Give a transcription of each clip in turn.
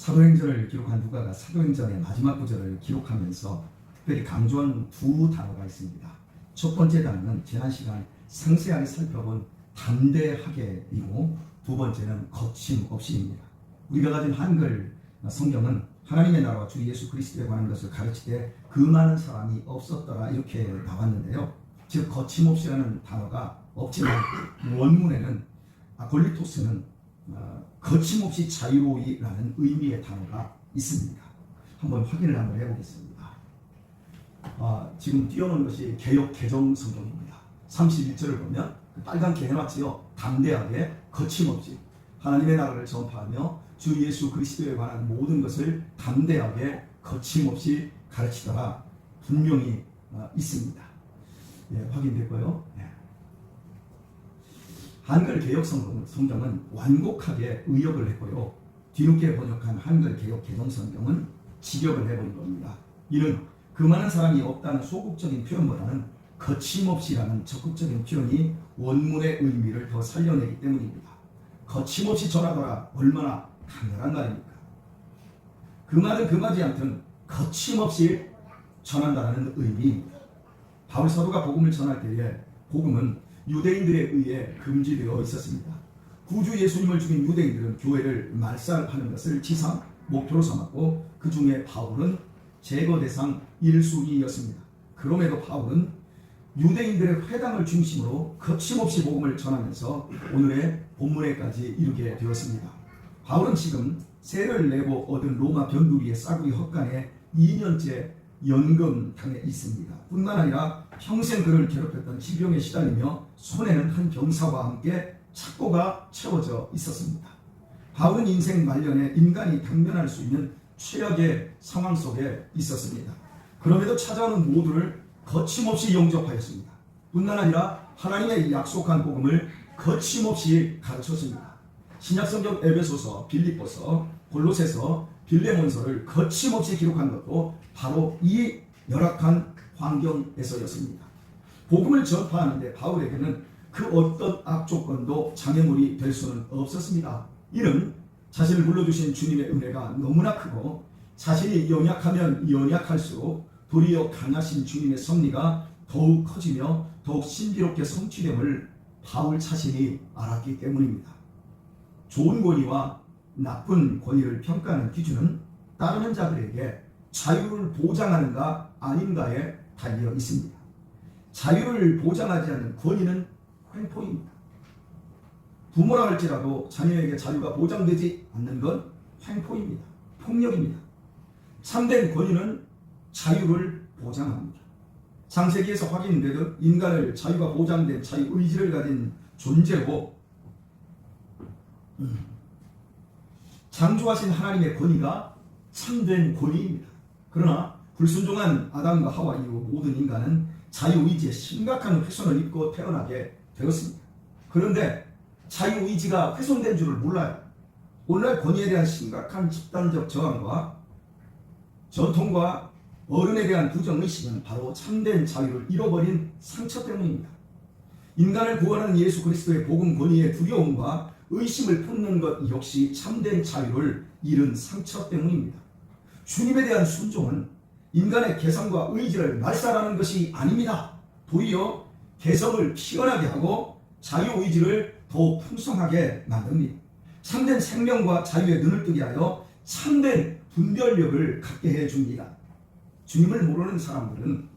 사도행전을 기록한 누가가 사도행전의 마지막 구절을 기록하면서 특별히 강조한 두 단어가 있습니다. 첫 번째 단어는 지난 시간 상세하게 살펴본 담대하게이고, 두 번째는 거침없이입니다. 우리가 가진 한글 성경은 하나님의 나라와 주 예수 그리스도에 관한 것을 가르치되 그 많은 사람이 없었더라 이렇게 나왔는데요. 즉 거침없이라는 단어가 없지만 원문에는 아콜리토스는 거침없이 자유로이라는 의미의 단어가 있습니다. 한번 확인을 해보겠습니다. 지금 띄워놓은 것이 개역 개정 성경입니다. 31절을 보면 빨갛게 해놨지요. 담대하게 거침없이 하나님의 나라를 전파하며 주 예수 그리스도에 관한 모든 것을 담대하게 거침없이 가르치더라 분명히 있습니다. 예, 확인됐고요. 예. 한글 개역 성경은 완곡하게 의역을 했고요. 뒤늦게 번역한 한글 개역 개정 성경은 직역을 해버린 겁니다. 이는 그 많은 사람이 없다는 소극적인 표현보다는 거침없이라는 적극적인 표현이 원문의 의미를 더 살려내기 때문입니다. 거침없이 전하더라, 얼마나 강렬한 말입니까? 그 말은 그마지 않든 거침없이 전한다는 의미입니다. 바울 사도가 복음을 전할 때에 복음은 유대인들에 의해 금지되어 있었습니다. 구주 예수님을 죽인 유대인들은 교회를 말살하는 것을 지상 목표로 삼았고, 그 중에 바울은 제거 대상 1순위였습니다. 그럼에도 바울은 유대인들의 회당을 중심으로 거침없이 복음을 전하면서 오늘의 본문에까지 이르게 되었습니다. 바울은 지금 세를 내고 얻은 로마 변두리의 싸구리 헛간에 2년째 연금당해 있습니다. 뿐만 아니라 평생 그를 괴롭혔던 지병에 시달리며 손에는 한 병사와 함께 착고가 채워져 있었습니다. 바울은 인생 말년에 인간이 당면할 수 있는 최악의 상황 속에 있었습니다. 그럼에도 찾아오는 모두를 거침없이 영접하였습니다. 뿐만 아니라 하나님의 약속한 복음을 거침없이 가르쳤습니다. 신약성경 에베소서, 빌립보서, 골로새서, 빌레몬서를 거침없이 기록한 것도 바로 이 열악한 환경에서였습니다. 복음을 전파하는데 바울에게는 그 어떤 악조건도 장애물이 될 수는 없었습니다. 이는 자신을 불러주신 주님의 은혜가 너무나 크고, 자신이 연약하면 연약할수록 도리어 강하신 주님의 섭리가 더욱 커지며 더욱 신비롭게 성취됨을 바울 자신이 알았기 때문입니다. 좋은 권위와 나쁜 권위를 평가하는 기준은 따르는 자들에게 자유를 보장하는가 아닌가에 달려 있습니다. 자유를 보장하지 않는 권위는 횡포입니다. 부모라 할지라도 자녀에게 자유가 보장되지 않는 건 횡포입니다. 폭력입니다. 참된 권위는 자유를 보장합니다. 창세기에서 확인되듯 인간을 자유가 보장된 자유의지를 가진 존재고, 창조하신 하나님의 권위가 참된 권위입니다. 그러나 불순종한 아담과 하와 이후 모든 인간은 자유의지에 심각한 훼손을 입고 태어나게 되었습니다. 그런데 자유의지가 훼손된 줄을 몰라요. 오늘날 권위에 대한 심각한 집단적 저항과 전통과 어른에 대한 부정의식은 바로 참된 자유를 잃어버린 상처 때문입니다. 인간을 구원하는 예수 그리스도의 복음 권위의 두려움과 의심을 품는 것 역시 참된 자유를 잃은 상처 때문입니다. 주님에 대한 순종은 인간의 개성과 의지를 말살하는 것이 아닙니다. 도리어 개성을 피어나게 하고 자유의지를 더 풍성하게 만듭니다. 참된 생명과 자유에 눈을 뜨게 하여 참된 분별력을 갖게 해줍니다. 주님을 모르는 사람들은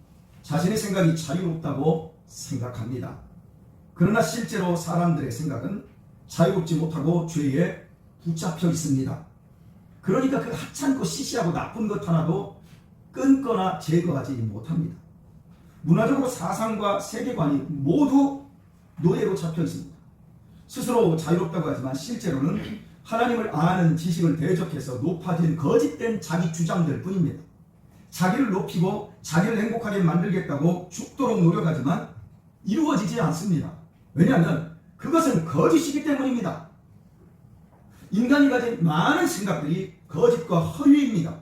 자신의 생각이 자유롭다고 생각합니다. 그러나 실제로 사람들의 생각은 자유롭지 못하고 죄에 붙잡혀 있습니다. 그러니까 그 하찮고 시시하고 나쁜 것 하나도 끊거나 제거하지 못합니다. 문화적으로 사상과 세계관이 모두 노예로 잡혀 있습니다. 스스로 자유롭다고 하지만 실제로는 하나님을 아는 지식을 대적해서 높아진 거짓된 자기 주장들 뿐입니다. 자기를 높이고 자기를 행복하게 만들겠다고 죽도록 노력하지만 이루어지지 않습니다. 왜냐하면 그것은 거짓이기 때문입니다. 인간이 가진 많은 생각들이 거짓과 허위입니다.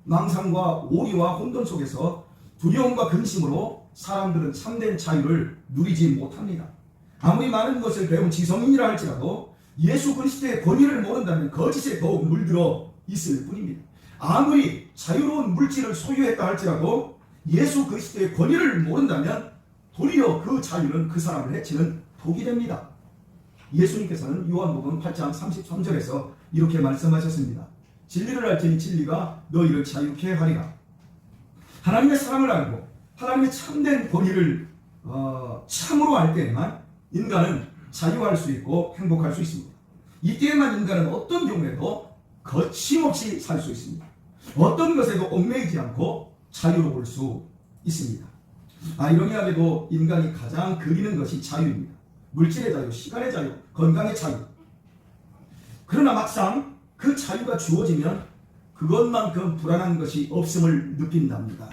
망상과 오리와 혼돈 속에서 두려움과 근심으로 사람들은 참된 자유를 누리지 못합니다. 아무리 많은 것을 배운 지성인이라 할지라도 예수 그리스도의 권위를 모른다면 거짓에 더욱 물들어 있을 뿐입니다. 아무리 자유로운 물질을 소유했다 할지라도 예수 그리스도의 권위를 모른다면 도리어 그 자유는 그 사람을 해치는 독이 됩니다. 예수님께서는 요한복음 8장 33절에서 이렇게 말씀하셨습니다. 진리를 알지니 진리가 너희를 자유케 하리라. 하나님의 사랑을 알고 하나님의 참된 권위를 참으로 알 때에만 인간은 자유할 수 있고 행복할 수 있습니다. 이때에만 인간은 어떤 경우에도 거침없이 살 수 있습니다. 어떤 것에도 얽매이지 않고 자유로울 수 있습니다. 아이러니하게도 인간이 가장 그리는 것이 자유입니다. 물질의 자유, 시간의 자유, 건강의 자유. 그러나 막상 그 자유가 주어지면 그것만큼 불안한 것이 없음을 느낀답니다.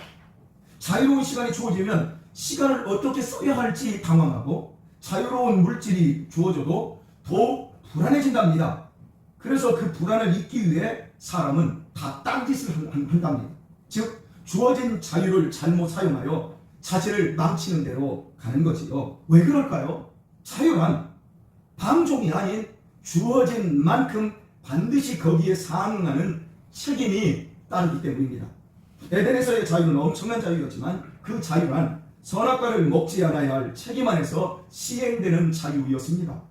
자유로운 시간이 주어지면 시간을 어떻게 써야 할지 당황하고 자유로운 물질이 주어져도 더욱 불안해진답니다. 그래서 그 불안을 잊기 위해 사람은 다 딴짓을 한답니다. 즉 주어진 자유를 잘못 사용하여 자신을 망치는 대로 가는 거지요. 왜 그럴까요? 자유란 방종이 아닌 주어진 만큼 반드시 거기에 상응하는 책임이 따르기 때문입니다. 에덴에서의 자유는 엄청난 자유였지만 그 자유란 선악과를 먹지 않아야 할 책임 안에서 시행되는 자유였습니다.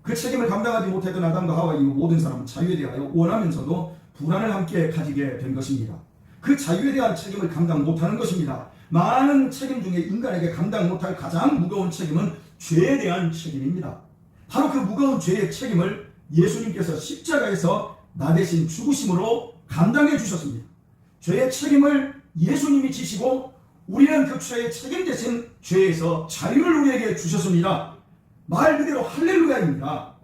그 책임을 감당하지 못했던 아담과 하와 이후 모든 사람은 자유에 대하여 원하면서도 불안을 함께 가지게 된 것입니다. 그 자유에 대한 책임을 감당 못하는 것입니다. 많은 책임 중에 인간에게 감당 못할 가장 무거운 책임은 죄에 대한 책임입니다. 바로 그 무거운 죄의 책임을 예수님께서 십자가에서 나 대신 죽으심으로 감당해 주셨습니다. 죄의 책임을 예수님이 지시고 우리는 그 죄의 책임 대신 죄에서 자유를 우리에게 주셨습니다. 말 그대로 할렐루야입니다.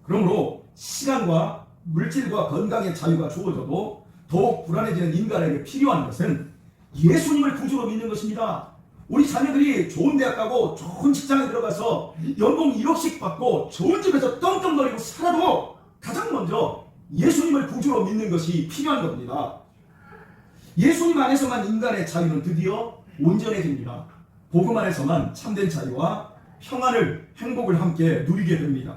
그러므로 시간과 물질과 건강의 자유가 주어져도 더욱 불안해지는 인간에게 필요한 것은 예수님을 구주로 믿는 것입니다. 우리 자녀들이 좋은 대학 가고 좋은 직장에 들어가서 연봉 1억씩 받고 좋은 집에서 떵떵거리고 살아도 가장 먼저 예수님을 구주로 믿는 것이 필요한 겁니다. 예수님 안에서만 인간의 자유는 드디어 온전해집니다. 복음 안에서만 참된 자유와 평안을, 행복을 함께 누리게 됩니다.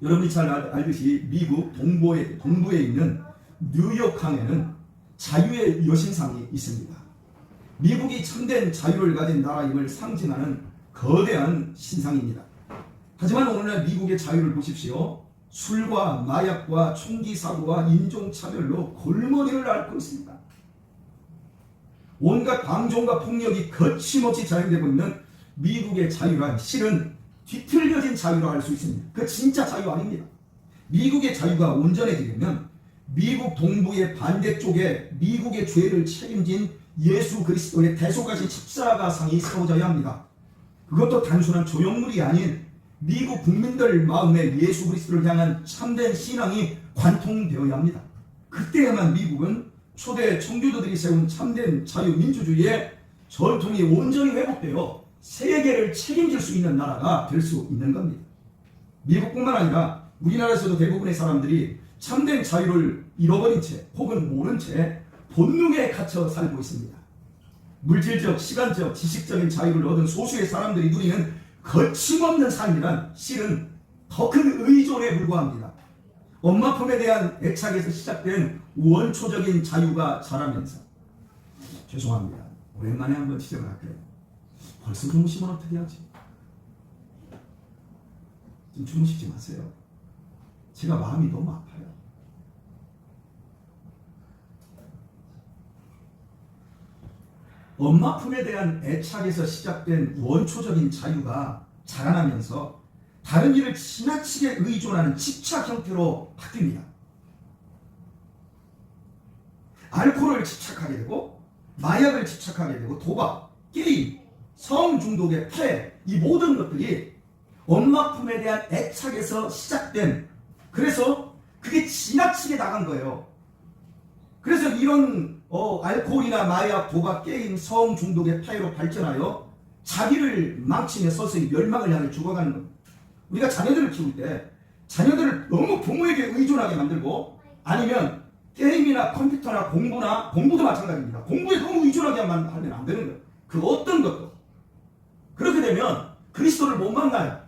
여러분이 잘 알듯이 미국 동부에 있는 뉴욕항에는 자유의 여신상이 있습니다. 미국이 참된 자유를 가진 나라임을 상징하는 거대한 신상입니다. 하지만 오늘날 미국의 자유를 보십시오. 술과 마약과 총기 사고와 인종차별로 골머리를 앓고 있습니다. 온갖 방종과 폭력이 거침없이 자행되고 있는 미국의 자유란 실은 뒤틀려진 자유라 할 수 있습니다. 그 진짜 자유 아닙니다. 미국의 자유가 온전해지려면 미국 동부의 반대쪽에 미국의 죄를 책임진 예수 그리스도의 대속하신 십자가상이 세워져야 합니다. 그것도 단순한 조형물이 아닌 미국 국민들 마음에 예수 그리스도를 향한 참된 신앙이 관통되어야 합니다. 그때야만 미국은 초대 청교도들이 세운 참된 자유민주주의의 전통이 온전히 회복되어 세계를 책임질 수 있는 나라가 될 수 있는 겁니다. 미국뿐만 아니라 우리나라에서도 대부분의 사람들이 참된 자유를 잃어버린 채 혹은 모른 채 본능에 갇혀 살고 있습니다. 물질적, 시간적, 지식적인 자유를 얻은 소수의 사람들이 누리는 거침없는 삶이란 실은 더 큰 의존에 불과합니다. 엄마 품에 대한 애착에서 시작된 원초적인 자유가 자라면서 죄송합니다. 오랜만에 한번 지적을 할게요. 벌써 주무시면 어떻게 하지? 좀 주무시지 마세요. 제가 마음이 너무 아파요. 엄마 품에 대한 애착에서 시작된 원초적인 자유가 자라나면서 다른 일을 지나치게 의존하는 집착 형태로 바뀝니다. 알코올을 집착하게 되고 마약을 집착하게 되고 도박, 게임, 성 중독의 폐, 이 모든 것들이 엄마 품에 대한 애착에서 시작된, 그래서 그게 지나치게 나간 거예요. 그래서 이런 알코올이나 마약, 도박, 게임, 성 중독의 폐로 발전하여 자기를 망치며 서서히 멸망을 향해 죽어가는 겁니다. 우리가 자녀들을 키울 때 자녀들을 너무 부모에게 의존하게 만들고, 아니면 게임이나 컴퓨터나 공부도 마찬가지입니다. 공부에 너무 의존하게 하면 안 되는 거예요. 그 어떤 것도. 그렇게 되면 그리스도를 못 만나요.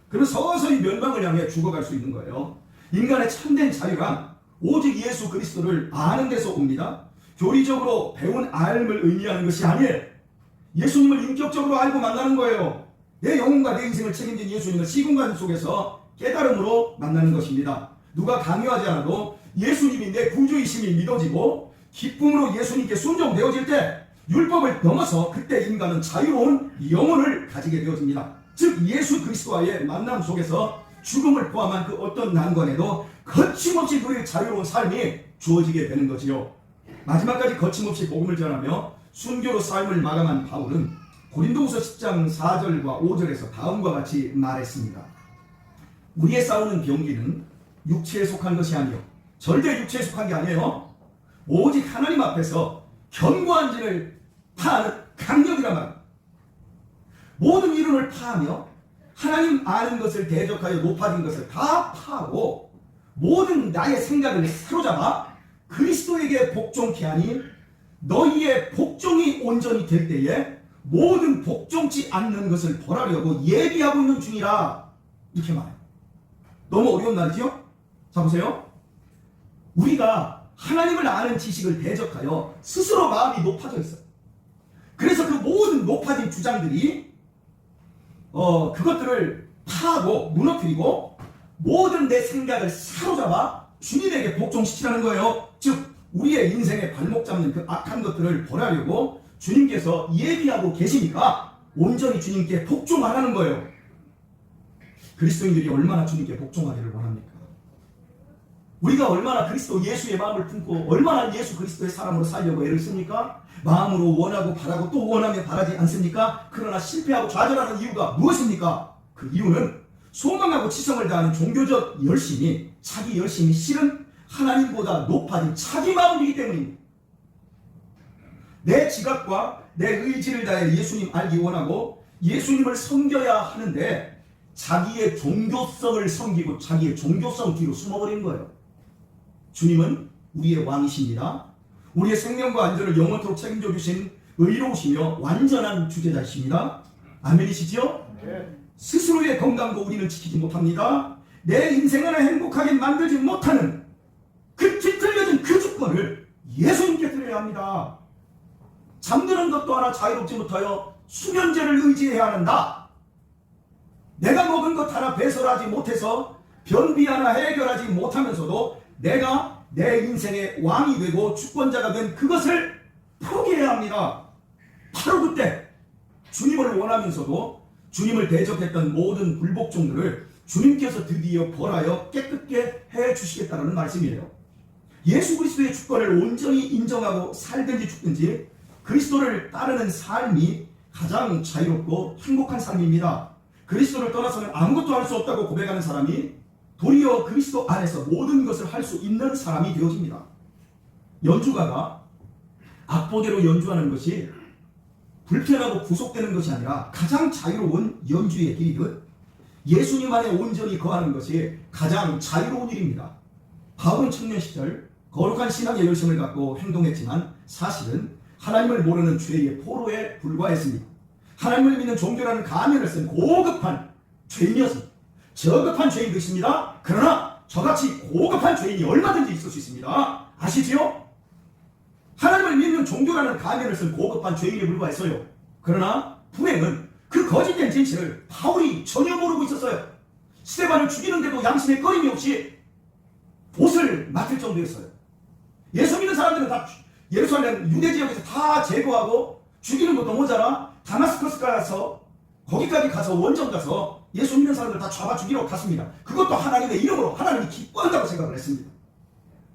그는 서서히 멸망을 향해 죽어갈 수 있는 거예요. 인간의 참된 자유란 오직 예수 그리스도를 아는 데서 옵니다. 교리적으로 배운 알을 의미하는 것이 아니에요. 예수님을 인격적으로 알고 만나는 거예요. 내 영혼과 내 인생을 책임진 예수님을 시공간 속에서 깨달음으로 만나는 것입니다. 누가 강요하지 않아도 예수님이 내 구주이심이 믿어지고 기쁨으로 예수님께 순종되어질 때 율법을 넘어서 그때 인간은 자유로운 영혼을 가지게 되어집니다. 즉 예수 그리스도와의 만남 속에서 죽음을 포함한 그 어떤 난관에도 거침없이 그의 자유로운 삶이 주어지게 되는 거지요. 마지막까지 거침없이 복음을 전하며 순교로 삶을 마감한 바울은 고린도후서 10장 4절과 5절에서 다음과 같이 말했습니다. 우리의 싸우는 병기는 육체에 속한 것이 아니요 절대 육체에 속한 게 아니에요. 오직 하나님 앞에서 견고한 진을 파하는 강력이란 말입니다. 모든 이론을 파하며 하나님 아는 것을 대적하여 높아진 것을 다 파하고 모든 나의 생각을 사로잡아 그리스도에게 복종케 하니 너희의 복종이 온전히 될 때에 모든 복종치 않는 것을 벌하려고 예비하고 있는 중이라 이렇게 말해요. 너무 어려운 말이죠? 자 보세요. 우리가 하나님을 아는 지식을 대적하여 스스로 마음이 높아져 있어요. 그래서 그 모든 높아진 주장들이 그것들을 파하고 무너뜨리고 모든 내 생각을 사로잡아 주님에게 복종시키라는 거예요. 즉 우리의 인생에 발목 잡는 그 악한 것들을 벌하려고 주님께서 예비하고 계시니까 온전히 주님께 복종하라는 거예요. 그리스도인들이 얼마나 주님께 복종하기를 원합니까? 우리가 얼마나 그리스도 예수의 마음을 품고 얼마나 예수 그리스도의 사람으로 살려고 애를 씁니까? 마음으로 원하고 바라고 또 원하며 바라지 않습니까? 그러나 실패하고 좌절하는 이유가 무엇입니까? 그 이유는 소망하고 지성을 다하는 종교적 열심이 자기 열심이 실은 하나님보다 높아진 자기 마음이기 때문입니다. 내 지각과 내 의지를 다해 예수님 알기 원하고 예수님을 섬겨야 하는데 자기의 종교성을 섬기고 자기의 종교성 뒤로 숨어버린 거예요. 주님은 우리의 왕이십니다. 우리의 생명과 안전을 영원토록 책임져 주신 의로우시며 완전한 주제자이십니다. 아멘이시죠? 네. 스스로의 건강도 우리는 지키지 못합니다. 내 인생을 행복하게 만들지 못하는 그 뒤틀려진 그 주권을 예수님께 드려야 합니다. 잠드는 것도 하나 자유롭지 못하여 수면제를 의지해야 하는다. 내가 먹은 것 하나 배설하지 못해서 변비 하나 해결하지 못하면서도 내가 내 인생의 왕이 되고 주권자가 된 그것을 포기해야 합니다. 바로 그때 주님을 원하면서도 주님을 대적했던 모든 불복종들을 주님께서 드디어 벌하여 깨끗게 해주시겠다는 말씀이에요. 예수 그리스도의 주권을 온전히 인정하고 살든지 죽든지 그리스도를 따르는 삶이 가장 자유롭고 행복한 삶입니다. 그리스도를 떠나서는 아무것도 할 수 없다고 고백하는 사람이 도리어 그리스도 안에서 모든 것을 할 수 있는 사람이 되어집니다. 연주가가 악보대로 연주하는 것이 불편하고 구속되는 것이 아니라 가장 자유로운 연주의 길이듯 예수님 안에 온전히 거하는 것이 가장 자유로운 일입니다. 바울은 청년 시절 거룩한 신앙의 열심을 갖고 행동했지만 사실은 하나님을 모르는 죄의 포로에 불과했습니다. 하나님을 믿는 종교라는 가면을 쓴 고급한 죄인이었습니다. 저급한 죄인도 있습니다. 그러나 저같이 고급한 죄인이 얼마든지 있을 수 있습니다. 아시지요? 하나님을 믿는 종교라는 가면을 쓴 고급한 죄인에 불과했어요. 그러나 불행은 그 거짓된 진실을 바울이 전혀 모르고 있었어요. 스데반을 죽이는데도 양심의 꺼림이 없이 옷을 맡을 정도였어요. 예수 믿는 사람들은 다 예루살렘 유대 지역에서 다 제거하고 죽이는 것도 모자라 다마스커스 가서 거기까지 가서 원정 가서 예수 믿는 사람들 다 잡아 죽이러 갔습니다. 그것도 하나님의 이름으로 하나님이 기뻐한다고 생각을 했습니다.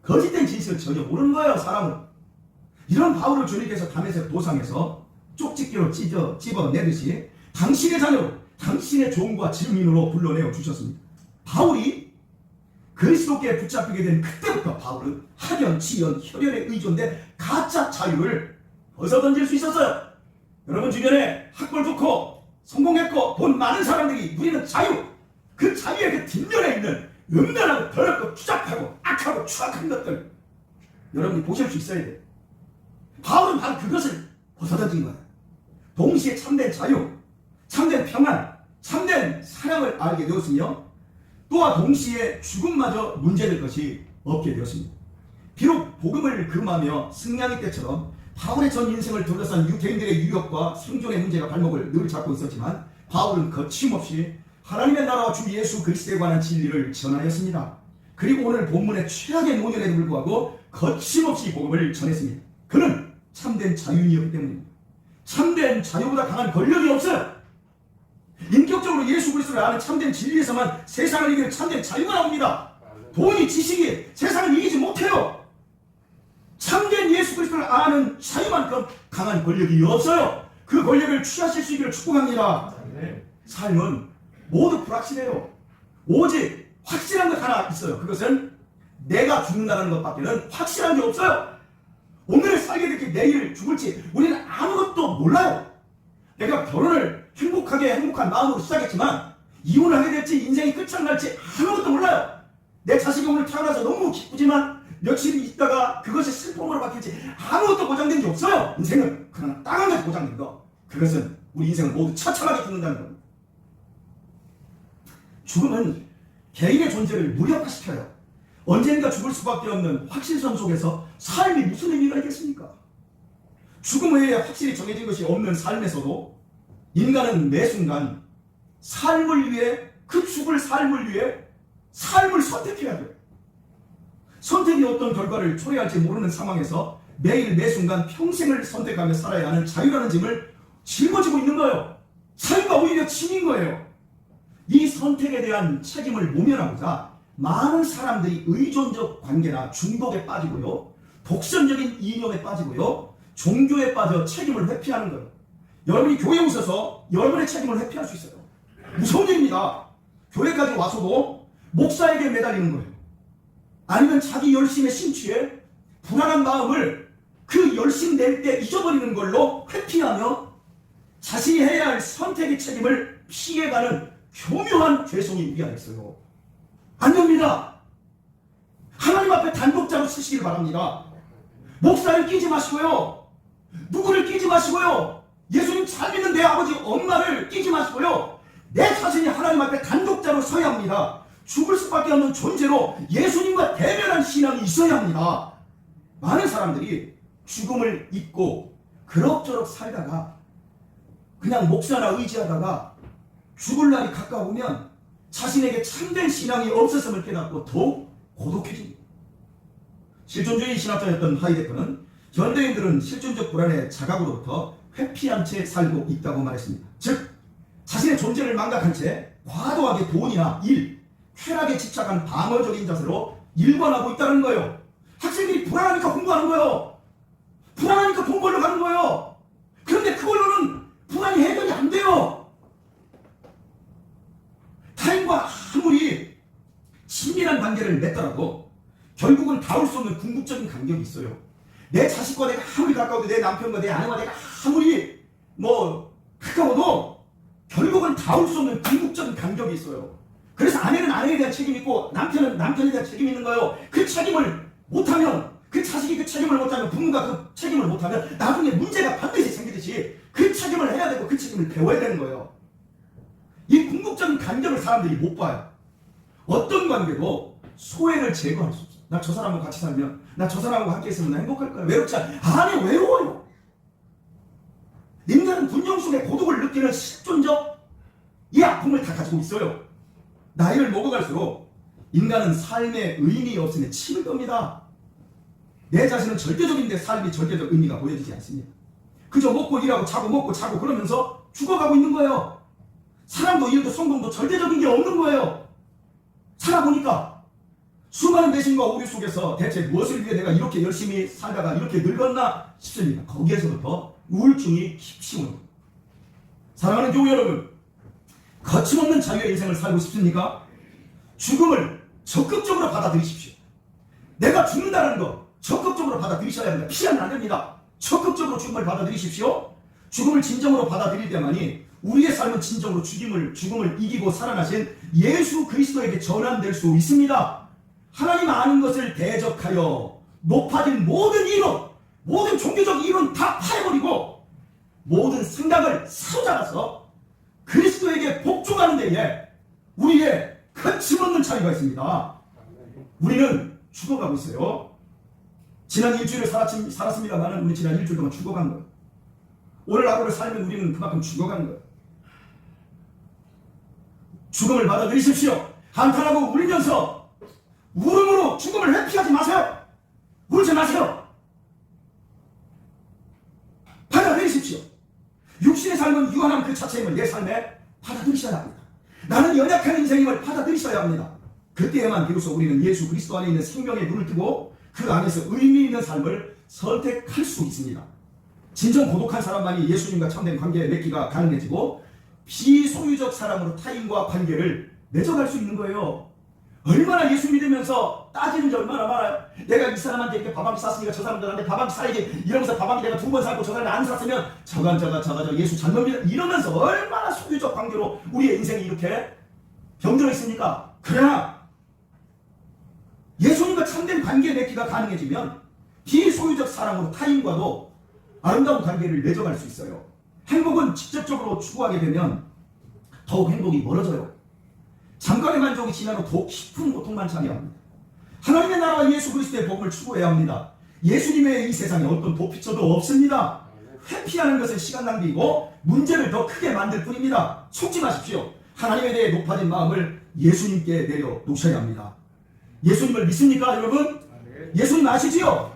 거짓된 진실을 전혀 모르는 거예요, 사람은. 이런 바울을 주님께서 다메섹 도상에서 쪽집기로 집어내듯이 당신의 자녀로 당신의 종과 증인으로 불러내어 주셨습니다. 바울이 그리스도께 붙잡히게 된 그때부터 바울은 학연, 지연, 혈연에 의존된 가짜 자유를 벗어던질 수 있었어요. 여러분 주변에 학벌 좋고 성공했고 돈 많은 사람들이 누리는 자유, 그 자유의 그 뒷면에 있는 음란하고 더럽고 추잡하고 악하고 추악한 것들 여러분이 보실 수 있어야 돼요. 바울은 바로 그것을 벗어던진 거예요. 동시에 참된 자유, 참된 평안, 참된 사랑을 알게 되었으며 또한 동시에 죽음마저 문제될 것이 없게 되었습니다. 비록 복음을 금하며 승냥이 때처럼 바울의 전 인생을 둘러싼 유대인들의 유혹과 생존의 문제가 발목을 늘 잡고 있었지만 바울은 거침없이 하나님의 나라와 주 예수 그리스도에 관한 진리를 전하였습니다. 그리고 오늘 본문의 최악의 노년에도 불구하고 거침없이 복음을 전했습니다. 그는 참된 자유인이었기 때문입니다. 참된 자유보다 강한 권력이 없어요. 인격적으로 예수 그리스도를 아는 참된 진리에서만 세상을 이기는 참된 자유가 나옵니다. 돈이 지식이 세상을 이기지 못해요. 참된 예수 그리스도를 아는 자유만큼 강한 권력이 없어요. 그 권력을 취하실 수 있기를 축복합니다. 삶은 모두 불확실해요. 오직 확실한 것 하나 있어요. 그것은 내가 죽는다는 것밖에는 확실한 게 없어요. 오늘 살게 될지 내일 죽을지 우리는 아무것도 몰라요. 내가 결혼을 행복한 마음으로 시작했지만 이혼을 하게 될지 인생이 끝장날지 아무것도 몰라요. 내 자식이 오늘 태어나서 너무 기쁘지만 며칠 있다가 그것이 슬픔으로 바뀔지 아무것도 보장된 게 없어요. 인생은 그러나 딱 한 가지 보장된 거, 그것은 우리 인생을 모두 처참하게 죽는다는 겁니다. 죽음은 개인의 존재를 무력화시켜요. 언젠가 죽을 수밖에 없는 확실성 속에서 삶이 무슨 의미가 있겠습니까? 죽음 외에 확실히 정해진 것이 없는 삶에서도 인간은 매 순간 삶을 위해, 그 죽을 삶을 위해 삶을 선택해야 돼요. 선택이 어떤 결과를 초래할지 모르는 상황에서 매일 매 순간 평생을 선택하며 살아야 하는 자유라는 짐을 짊어지고 있는 거예요. 자유가 오히려 짐인 거예요. 이 선택에 대한 책임을 모면하고자 많은 사람들이 의존적 관계나 중독에 빠지고요, 독선적인 이념에 빠지고요, 종교에 빠져 책임을 회피하는 거예요. 여러분이 교회에 오셔서 여러분의 책임을 회피할 수 있어요. 무서운 일입니다. 교회까지 와서도 목사에게 매달리는 거예요. 아니면 자기 열심에 심취해 불안한 마음을 그 열심 낼 때 잊어버리는 걸로 회피하며 자신이 해야 할 선택의 책임을 피해가는 교묘한 죄송이 우리 안에 있어요. 안 됩니다. 하나님 앞에 단독자로 쓰시길 바랍니다. 목사를 끼지 마시고요, 누구를 끼지 마시고요, 예수님 잘 믿는 내 아버지 엄마를 끼지 마시고요, 내 자신이 하나님 앞에 단독자로 서야 합니다. 죽을 수밖에 없는 존재로 예수님과 대면한 신앙이 있어야 합니다. 많은 사람들이 죽음을 잊고 그럭저럭 살다가 그냥 목사나 의지하다가 죽을 날이 가까우면 자신에게 참된 신앙이 없었음을 깨닫고 더욱 고독해집니다. 실존주의 신학자였던 하이데커는 현대인들은 실존적 불안의 자각으로부터 회피한 채 살고 있다고 말했습니다. 즉, 자신의 존재를 망각한 채 과도하게 돈이나 일, 쾌락에 집착한 방어적인 자세로 일관하고 있다는 거예요. 학생들이 불안하니까 공부하는 거예요. 불안하니까 돈 벌러 가는 거예요. 그런데 그걸로는 불안이 해결이 안 돼요. 타인과 아무리 친밀한 관계를 맺더라도 결국은 닿을 수 없는 궁극적인 간격이 있어요. 내 자식과 내가 아무리 가까워도, 내 남편과 내 아내와 내가 아무리 가까워도 결국은 닿을 수 없는 궁극적인 간격이 있어요. 그래서 아내는 아내에 대한 책임이 있고 남편은 남편에 대한 책임이 있는 거예요. 그 책임을 못하면, 그 자식이 그 책임을 못하면, 부모가 그 책임을 못하면 나중에 문제가 반드시 생기듯이 그 책임을 해야 되고 그 책임을 배워야 되는 거예요. 이 궁극적인 간격을 사람들이 못 봐요. 어떤 관계도 소외를 제거할 수 없어요. 나 저 사람하고 같이 살면, 나 저 사람하고 함께 있으면 나 행복할 거야. 외롭지 않아. 아니, 외로워요. 인간은 군용 속에 고독을 느끼는 실존적 이 아픔을 다 가지고 있어요. 나이를 먹어갈수록 인간은 삶의 의미 없음에 치밀 겁니다. 내 자신은 절대적인데 삶이 절대적 의미가 보여지지 않습니다. 그저 먹고 일하고 자고 먹고 자고 그러면서 죽어가고 있는 거예요. 사랑도 일도 성공도 절대적인 게 없는 거예요. 살아보니까 수많은 배신과 오류 속에서 대체 무엇을 위해 내가 이렇게 열심히 살다가 이렇게 늙었나 싶습니다. 거기에서부터 우울증이 휩쓸어요. 사랑하는 교우 여러분, 거침없는 자유의 인생을 살고 싶습니까? 죽음을 적극적으로 받아들이십시오. 내가 죽는다는 거 적극적으로 받아들이셔야 합니다. 피하면 안 됩니다. 적극적으로 죽음을 받아들이십시오. 죽음을 진정으로 받아들일 때만이 우리의 삶은 진정으로 죽음을 이기고 살아나신 예수 그리스도에게 전환될 수 있습니다. 하나님 아는 것을 대적하여 높아진 모든 이론, 모든 종교적 이론 다 파해버리고 모든 생각을 사로잡아서 그리스도에게 복종하는 데에 우리의 거침없는 차이가 있습니다. 우리는 죽어가고 있어요. 지난 일주일을 살았습니다만 우리 지난 일주일 동안 죽어간 거예요. 오늘 하루를 살면 우리는 그만큼 죽어가는 거예요. 죽음을 받아들이십시오. 한탄하고 울면서 울음으로 죽음을 회피하지 마세요. 울지 마세요. 받아들이십시오. 육신의 삶은 유한함 그 자체임을 내 삶에 받아들이셔야 합니다. 나는 연약한 인생임을 받아들이셔야 합니다. 그때에만 비로소 우리는 예수 그리스도 안에 있는 생명의 눈을 뜨고 그 안에서 의미 있는 삶을 선택할 수 있습니다. 진정 고독한 사람만이 예수님과 참된 관계에 맺기가 가능해지고 비소유적 사람으로 타인과 관계를 맺어갈 수 있는 거예요. 얼마나 예수 믿으면서 따지는 게 얼마나 많아요. 내가 이 사람한테 이렇게 밥 한 끼 쌌으니까 저 사람들한테 밥 한 끼 사야지 이러면서 밥 한 끼 내가 2번 샀고 저 사람이 안 샀으면 저가 예수 잘못 믿어 이러면서 얼마나 소유적 관계로 우리의 인생이 이렇게 병들어 있습니까? 그러나 예수님과 참된 관계에 맺기가 가능해지면 비소유적 사랑으로 타인과도 아름다운 관계를 맺어갈 수 있어요. 행복은 직접적으로 추구하게 되면 더욱 행복이 멀어져요. 잠깐의 만족이 지난 후 더욱 깊은 고통만 참여합니다. 하나님의 나라와 예수 그리스도의 복음을 추구해야 합니다. 예수님의 이 세상에 어떤 도피처도 없습니다. 회피하는 것은 시간 낭비이고 문제를 더 크게 만들 뿐입니다. 속지 마십시오. 하나님에 대해 높아진 마음을 예수님께 내려놓으셔야 합니다. 예수님을 믿습니까 여러분? 예수님 아시지요?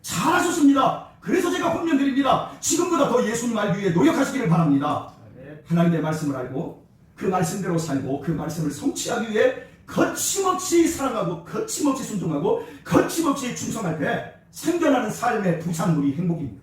잘하셨습니다. 그래서 제가 훈련드립니다. 지금보다 더 예수님 알기 위해 노력하시기를 바랍니다. 하나님의 말씀을 알고 그 말씀대로 살고 그 말씀을 성취하기 위해 거침없이 사랑하고 거침없이 순종하고 거침없이 충성할 때 생겨나는 삶의 부산물이 행복입니다.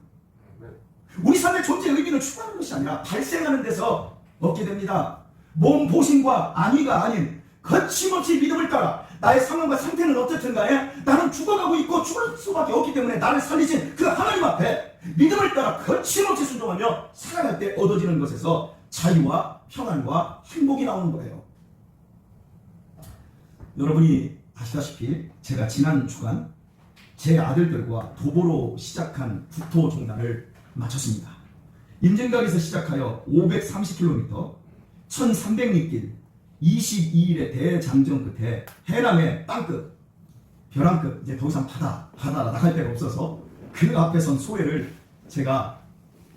우리 삶의 존재의 의미는 추구하는 것이 아니라 발생하는 데서 얻게 됩니다. 몸 보신과 안위가 아닌 거침없이 믿음을 따라 나의 상황과 상태는 어쨌든 간에 나는 죽어가고 있고 죽을 수밖에 없기 때문에 나를 살리신 그 하나님 앞에 믿음을 따라 거침없이 순종하며 살아갈 때 얻어지는 것에서 자유와 평안과 행복이 나오는 거예요. 여러분이 아시다시피 제가 지난 주간 제 아들들과 도보로 시작한 국토종단을 마쳤습니다. 임진각에서 시작하여 530km 1300리길 22일의 대장정 끝에 해남의 땅끝 벼랑끝 이제 더 이상 바다 나갈 데가 없어서 그 앞에 선 소회를 제가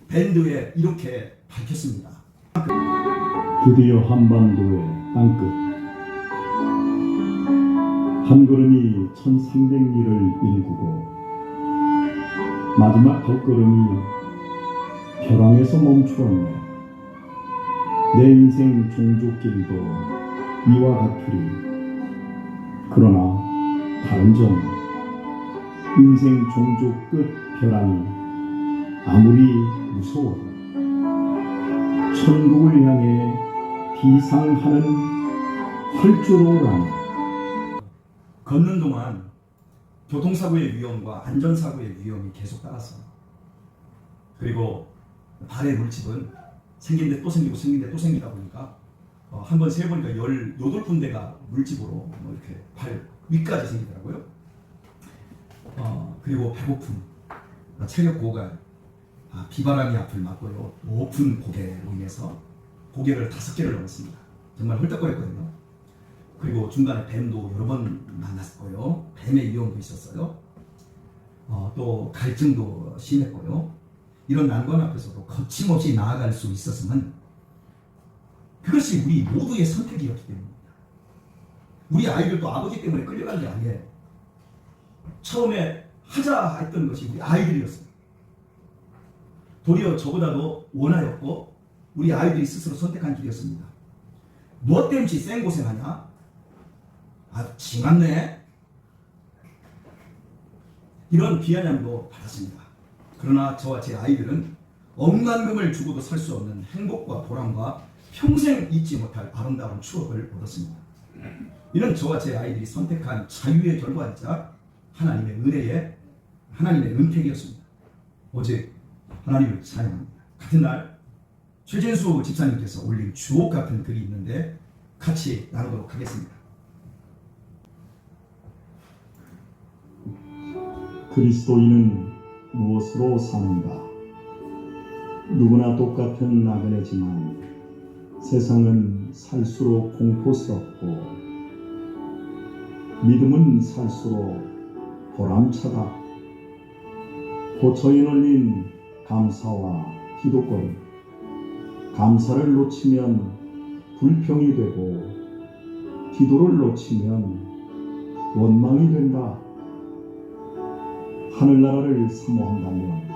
밴드에 이렇게 밝혔습니다. 드디어 한반도의 땅끝 한 걸음이 1300리를 일구고 마지막 발걸음이 벼랑에서 멈추었네. 내 인생 종족길도 이와 같으리. 그러나 다른 점 인생 종족 끝 벼랑이 아무리 무서워도 천국을 향해 비상하는 활주로라니. 걷는 동안 교통사고의 위험과 안전사고의 위험이 계속 따랐어요. 그리고 발의 물집은 생긴데 또 생기고 생긴데 또 생기다 보니까 한번 세보니까 18군데가 물집으로 이렇게 발 위까지 생기더라고요. 그리고 배고픔, 체력 고갈, 비바람이 앞을 막고요. 높은 고개로 인해서 고개를 5개를 넘었습니다. 정말 헐떡거렸거든요. 그리고 중간에 뱀도 여러 번 만났고요. 뱀의 위험도 있었어요. 또 갈증도 심했고요. 이런 난관 앞에서도 거침없이 나아갈 수 있었으면 그것이 우리 모두의 선택이었기 때문입니다. 우리 아이들도 아버지 때문에 끌려간 게 아니에요. 처음에 하자 했던 것이 우리 아이들이었습니다. 도리어 저보다도 원하였고 우리 아이들이 스스로 선택한 길이었습니다. 무엇 때문에 생고생하냐? 징한네. 이런 비아냥도 받았습니다. 그러나 저와 제 아이들은 억만금을 주고도 살 수 없는 행복과 보람과 평생 잊지 못할 아름다운 추억을 얻었습니다. 이는 저와 제 아이들이 선택한 자유의 결과이자 하나님의 은택이었습니다. 오직 하나님을 찬양합니다. 같은 날 최진수 집사님께서 올린 주옥 같은 글이 있는데 같이 나누도록 하겠습니다. 그리스도인은 무엇으로 사는가? 누구나 똑같은 나그네지만 세상은 살수록 공포스럽고 믿음은 살수록 보람차다. 고초에 널린 감사와 기도거리, 감사를 놓치면 불평이 되고 기도를 놓치면 원망이 된다. 하늘나라를 사모한다면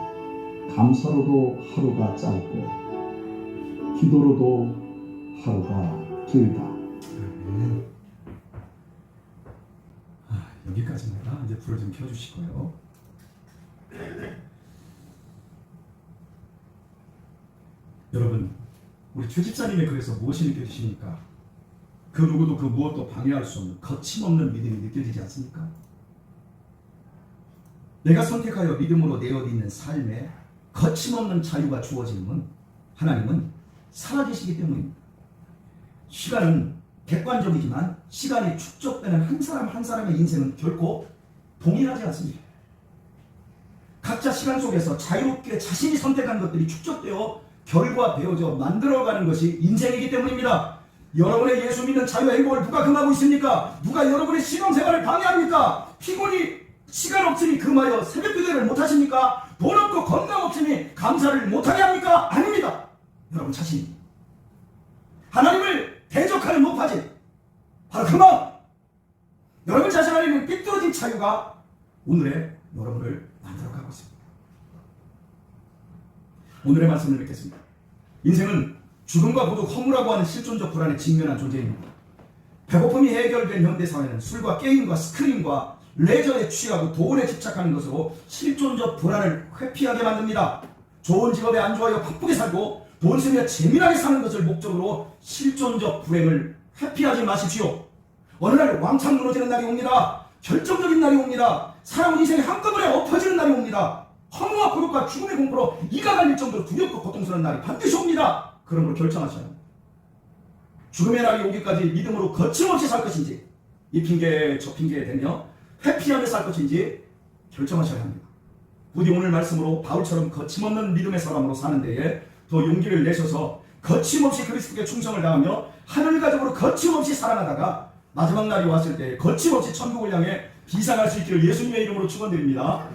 감사로도 하루가 짧고 기도로도 하루가 길다. 여기까지입니다. 이제 불을 좀 켜주시고요. 여러분, 우리 최 집사님의 글에서 무엇이 느껴지십니까? 그 누구도 그 무엇도 방해할 수 없는 거침없는 믿음이 느껴지지 않습니까? 내가 선택하여 믿음으로 내어있는 삶에 거침없는 자유가 주어지는 건 하나님은 살아계시기 때문입니다. 시간은 객관적이지만 시간이 축적되는 한 사람 한 사람의 인생은 결코 동일하지 않습니다. 각자 시간 속에서 자유롭게 자신이 선택한 것들이 축적되어 결과되어져 만들어가는 것이 인생이기 때문입니다. 여러분의 예수 믿는 자유와 행복을 누가 금하고 있습니까? 누가 여러분의 신앙생활을 방해합니까? 피곤이 시간 없으니 금하여 새벽기도를 못하십니까? 돈 없고 건강 없으니 감사를 못하게 합니까? 아닙니다. 여러분 자신이 하나님을 대적하는 높아진 바로 그 마음, 여러분 자신 안에 있는 삐뚤어진 자유가 오늘의 여러분을 만들어가고 있습니다. 오늘의 말씀을 뵙겠습니다. 인생은 죽음과 고독, 허무라고 하는 실존적 불안에 직면한 존재입니다. 배고픔이 해결된 현대사회는 술과 게임과 스크린과 레저에 취하고 돈에 집착하는 것으로 실존적 불안을 회피하게 만듭니다. 좋은 직업에 안주하여 바쁘게 살고 돈 쓰며 재미나게 사는 것을 목적으로 실존적 불행을 회피하지 마십시오. 어느 날 왕창 무너지는 날이 옵니다. 결정적인 날이 옵니다. 사람 인생이 한꺼번에 엎어지는 날이 옵니다. 허무와 고독과 죽음의 공포로 이가 갈릴 정도로 두렵고 고통스러운 날이 반드시 옵니다. 그러므로 결정하셔야 합니다. 죽음의 날이 오기까지 믿음으로 거침없이 살 것인지, 이 핑계 저 핑계에 대며 회피하며 살 것인지 결정하셔야 합니다. 부디 오늘 말씀으로 바울처럼 거침없는 믿음의 사람으로 사는 데에 더 용기를 내셔서 거침없이 그리스도께 충성을 다하며 하늘 가족으로 거침없이 살아가다가 마지막 날이 왔을 때 거침없이 천국을 향해 비상할 수 있기를 예수님의 이름으로 축원드립니다.